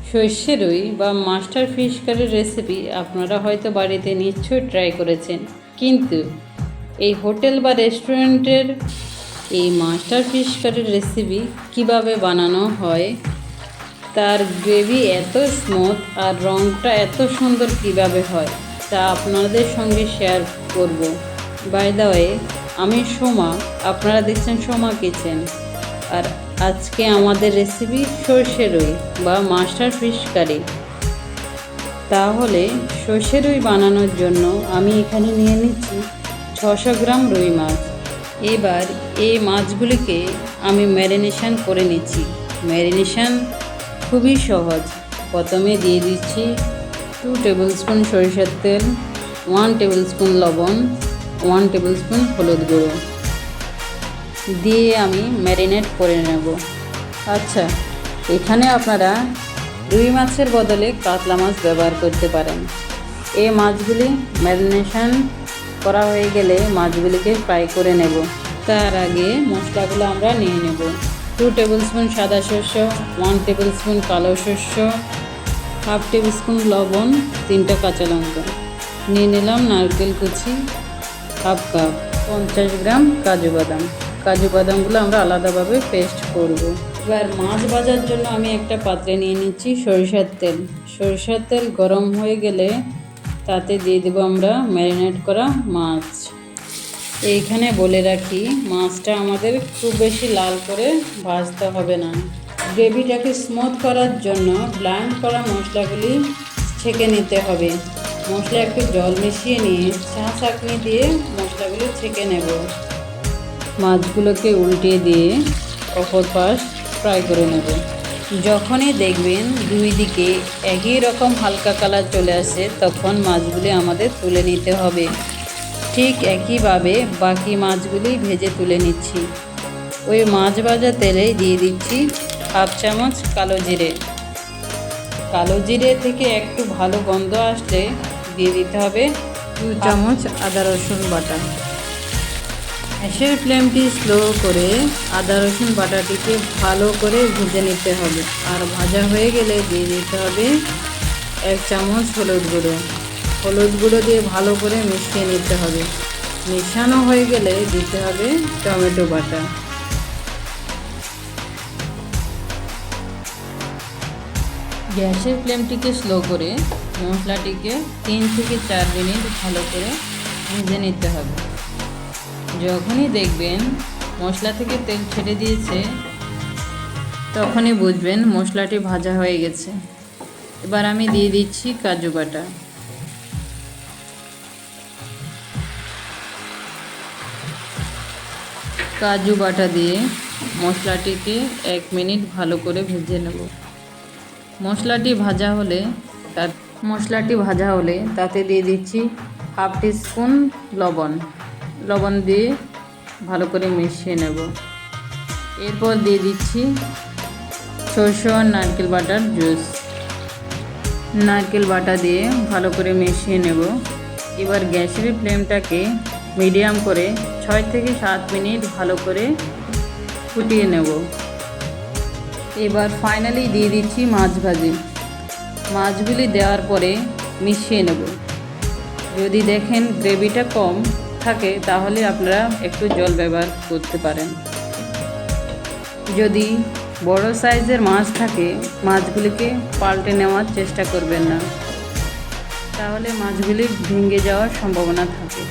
সর্ষে রুই বা মাস্টার ফিশ কারির রেসিপি আপনারা হয়তো বাড়িতে নিশ্চয়ই ট্রাই করেছেন, কিন্তু এই হোটেল বা রেস্টুরেন্টের এই মাস্টার ফিশ কারির রেসিপি কিভাবে বানানো হয়, তার গ্রেভি এত স্মুথ আর রঙটা এত সুন্দর কিভাবে হয় তা আপনাদের সঙ্গে শেয়ার করব। বাই দ্য ওয়ে, আমি সোমা, আপনারা দেখছেন সোমা কিচেন। আর আজকে আমাদের রেসিপি সর্ষে রুই বা মাস্টার ফিশ কারি। তাহলে সর্ষে রুই বানানোর জন্য আমি এখানে নিয়ে নিচ্ছি 600 গ্রাম রুই মাছ। এবার এই মাছগুলিকে আমি ম্যারিনেশন করে নিচ্ছি। ম্যারিনেশন খুবই সহজ। প্রথমে দিয়ে দিচ্ছি 2 টেবিল স্পুন সরিষার তেল, 1 টেবিল স্পুন লবণ, 1 টেবিল স্পুন হলুদ গুঁড়ো দিয়ে আমি ম্যারিনেট করে নেব। আচ্ছা, এখানে আপনারা রুই মাছের বদলে কাতলা মাছ ব্যবহার করতে পারেন। এই মাছগুলি ম্যারিনেশন করা হয়ে গেলে মাছগুলিকে ফ্রাই করে নেব। তার আগে মশলাগুলো আমরা নিয়ে নেব। 2 টেবিল স্পুন সাদা শস্য, 1 টেবিল স্পুন কালো শস্য, 1/2 টেবিল স্পুন লবণ, 3টা কাঁচা লঙ্কা নিয়ে নিলাম। নারকেল কুচি 1/2 কাপ, 50 গ্রাম কাজু বাদাম। কাজু বাদামগুলো আমরা আলাদাভাবে পেস্ট করব। এবার মাছ ভাজার জন্য আমি একটা পাত্রে নিয়ে নিচ্ছি সরিষার তেল। সরিষার তেল গরম হয়ে গেলে তাতে দিয়ে দেবো আমরা ম্যারিনেট করা মাছ। এইখানে বলে রাখি, মাছটা আমাদের খুব বেশি লাল করে ভাজতে হবে না। গ্রেভিটাকে স্মুথ করার জন্য ব্লেন্ড করা মশলাগুলি ছেঁকে নিতে হবে। মশলা একটু জল মিশিয়ে নিয়ে ছাঁকনি দিয়ে মশলাগুলি ছেঁকে নেব। মাছগুলোকে উল্টিয়ে দিয়ে অপর পাশ ফ্রাই করে নেব। যখনই দেখবেন দুই দিকে একই রকম হালকা কালার চলে আসে, তখন মাছগুলি আমাদের তুলে নিতে হবে। ঠিক একইভাবে বাকি মাছগুলি ভেজে তুলে নিচ্ছি। ওই মাছ ভাজা তেলেই দিয়ে দিচ্ছি 1/2 চামচ কালো জিরে। কালো জিরে থেকে একটু ভালো গন্ধ আসলে দিয়ে দিতে হবে 2 চামচ আদা রসুন বাটা। গ্যাসের ফ্লেমটি স্লো করে আদা রসুন বাটাটিকে ভালো করে ভেজে নিতে হবে। আর ভাজা হয়ে গেলে দিয়ে দিতে হবে 1 চামচ হলুদ গুঁড়ো। হলুদ গুঁড়ো দিয়ে ভালো করে মিশিয়ে নিতে হবে। মেশানো হয়ে গেলে দিতে হবে টমেটো বাটা। গ্যাসের ফ্লেমটিকে স্লো করে মশলাটিকে 3 থেকে 4 মিনিট ভালো করে ভেজে নিতে হবে। যখনই দেখবেন মশলা থেকে তেল ছেড়ে দিয়েছে, তখনই বুঝবেন মশলাটি ভাজা হয়ে গেছে। এবার আমি দিয়ে দিচ্ছি কাজু বাটা। কাজু বাটা দিয়ে মশলাটিকে 1 মিনিট ভালো করে ভেজে নেব। মশলাটি ভাজা হলে তাতে দিয়ে দিচ্ছি 1/2 টিস্পুন লবণ দিয়ে ভালো করে মিশিয়ে নেব। এরপর দিয়ে দিচ্ছি সরষে আর নারকেল বাটার জুস। নারকেল বাটা দিয়ে ভালো করে মিশিয়ে নেব। এবার গ্যাসের ফ্লেমটাকে মিডিয়াম করে 6 থেকে 7 মিনিট ভালো করে ফুটিয়ে নেব। এবার ফাইনালি দিয়ে দিচ্ছি মাছ ভাজি। মাছগুলি দেওয়ার পরে মিশিয়ে নেব। যদি দেখেন গ্রেভিটা কম থাকে তাহলে আপনারা একটু জল ব্যবহার করতে পারেন। যদি বড় সাইজের মাছ থাকে, মাছগুলিকে পাল্টে নেওয়ার চেষ্টা করবেন না, তাহলে মাছগুলি ভেঙে যাওয়ার সম্ভাবনা থাকে।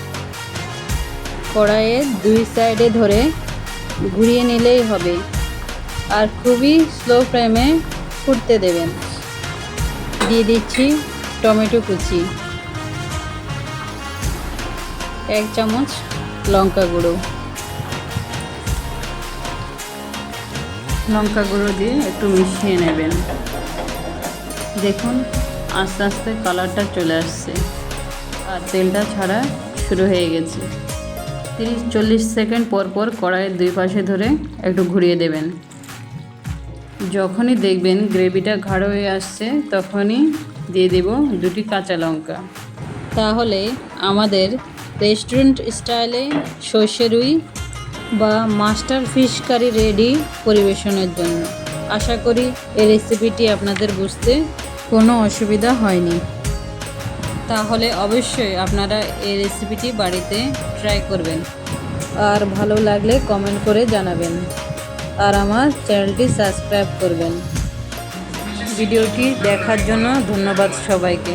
কড়াইয়ের 2 সাইডে ধরে ঘুরিয়ে নিলেই হবে। আর খুবই স্লো ফ্লেমে ফুটতে দেবেন। দিয়ে দিচ্ছি টমেটো কুচি, 1 চামচ লঙ্কা গুঁড়ো দিয়ে একটু মিশিয়ে নেবেন। দেখুন আস্তে আস্তে কালারটা চলে আসছে আর তেলটা ছাড়া শুরু হয়ে গেছে। 30-40 সেকেন্ড পর কড়াইয়ের 2 পাশে ধরে একটু ঘুরিয়ে দেবেন। যখনই দেখবেন গ্রেভিটা গাঢ় হয়ে আসছে, তখনই দিয়ে দেব 2টি কাঁচা লঙ্কা। তাহলে আমাদের রেস্টুরেন্ট স্টাইলে সর্ষে রুই বা মাস্টার ফিশ কারি রেডি পরিবেশনের জন্য। আশা করি এই রেসিপিটি আপনাদের বুঝতে কোনো অসুবিধা হয়নি। তাহলে অবশ্যই আপনারা এই রেসিপিটি বাড়িতে ট্রাই করবেন, আর ভালো লাগলে কমেন্ট করে জানাবেন, আর আমার চ্যানেলটি সাবস্ক্রাইব করবেন। ভিডিওটি দেখার জন্য ধন্যবাদ সবাইকে।